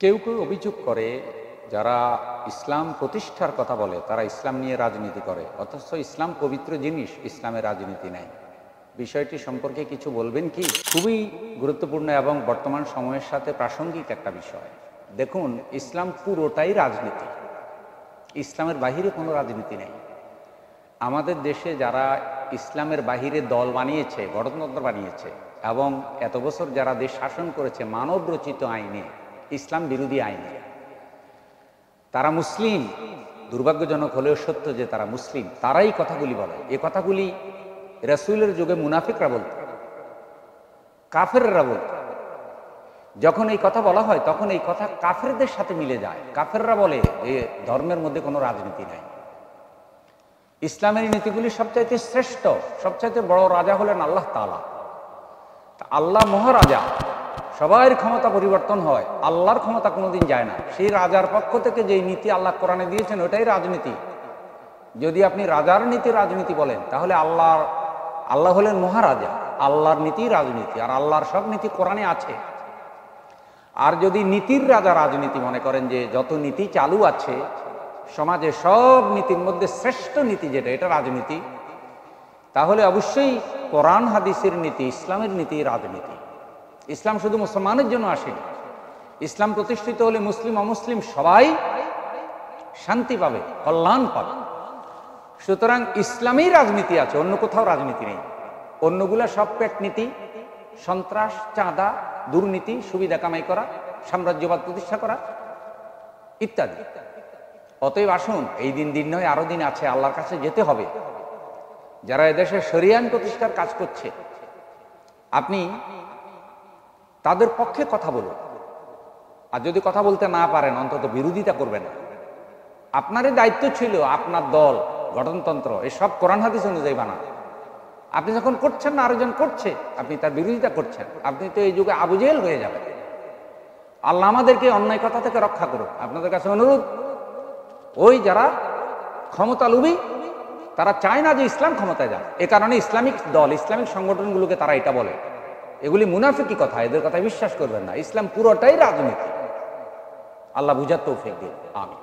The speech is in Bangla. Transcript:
কেউ কেউ অভিযোগ করে যারা ইসলাম প্রতিষ্ঠার কথা বলে তারা ইসলাম নিয়ে রাজনীতি করে, অথচ ইসলাম পবিত্র জিনিস, ইসলামের রাজনীতি নাই। বিষয়টি সম্পর্কে কিছু বলবেন কি? খুবই গুরুত্বপূর্ণ এবং বর্তমান সময়ের সাথে প্রাসঙ্গিক একটা বিষয়। দেখুন, ইসলাম পুরোটাই রাজনীতি, ইসলামের বাহিরে কোনো রাজনীতি নেই। আমাদের দেশে যারা ইসলামের বাহিরে দল বানিয়েছে, গণতন্ত্র বানিয়েছে এবং এত বছর যারা দেশ শাসন করেছে মানব রচিত আইনে, ইসলাম বিরোধী আইনে, তারা মুসলিম। দুর্ভাগ্যজনক হলেও সত্য যে তারা মুসলিম, তারাই কথাগুলি বলে। এই কথাগুলি রাসূলের যুগে মুনাফিকরা বলত, কাফেররা বলত। যখন এই কথা বলা হয় তখন এই কথা কাফেরদের সাথে মিলে যায়। কাফেররা বলে যে ধর্মের মধ্যে কোনো রাজনীতি নাই, ইসলামের নীতিগুলি সবচাইতে শ্রেষ্ঠ, সবচাইতে বড় রাজা হলেন আল্লাহ তাআলা। আল্লাহ মহারাজা, সবার ক্ষমতা পরিবর্তন হয়, আল্লাহর ক্ষমতা কোনোদিন যায় না। সেই রাজার পক্ষ থেকে যেই নীতি আল্লাহ কোরআনে দিয়েছেন ওটাই রাজনীতি। যদি আপনি রাজার নীতি রাজনীতি বলেন তাহলে আল্লাহ হলেন মহারাজা, আল্লাহর নীতি রাজনীতি, আর আল্লাহর সব নীতি কোরআনে আছে। আর যদি নীতির রাজা রাজনীতি মনে করেন যে যত নীতি চালু আছে সমাজে সব নীতির মধ্যে শ্রেষ্ঠ নীতি যেটা, এটা রাজনীতি, তাহলে অবশ্যই কোরআন হাদিসের নীতি, ইসলামের নীতি রাজনীতি। ইসলাম শুধু মুসলমানের জন্য আসেনি, ইসলাম প্রতিষ্ঠিত হলে মুসলিম অমুসলিম সবাই শান্তি পাবে, কল্যাণ পাবে। সুতরাং ইসলামেই রাজনীতি আছে, অন্য কোথাও রাজনীতি নেই। অন্যগুলা সব পেট নীতি, সন্ত্রাস, চাঁদা, দুর্নীতি, সুবিধা কামাই করা, সাম্রাজ্যবাদ প্রতিষ্ঠা করা ইত্যাদি। অতএব আসুন, এই দিন নয়, আরো দিন আছে, আল্লাহর কাছে যেতে হবে। যারা এদেশে শরিয়ান প্রতিষ্ঠার কাজ করছে আপনি তাদের পক্ষে কথা বলুন, আর যদি কথা বলতে না পারেন অন্তত বিরোধিতা করবেন না। আপনারই দায়িত্ব ছিল আপনার দল, গঠনতন্ত্র এসব কোরআন হাদিস অনুযায়ী বানান। আপনি যখন করছেন না, আরেকজন করছে, আপনি তার বিরোধিতা করছেন, আপনি তো এই যুগে আবু জেহেল হয়ে যাবেন। আল্লাহ আমাদেরকে অন্যায় কথা থেকে রক্ষা করুন। আপনাদের কাছে অনুরোধ, ওই যারা ক্ষমতা লোভী তারা চায় না যে ইসলাম ক্ষমতায় যাক, এ কারণে ইসলামিক দল, ইসলামিক সংগঠনগুলোকে তারা এটা বলে। এগুলি মুনাফিকি কথা, এদের কথা বিশ্বাস করবেন না। ইসলাম পুরোটাই রাজনীতি। আল্লাহ বুঝার তৌফিক দিন, আমিন।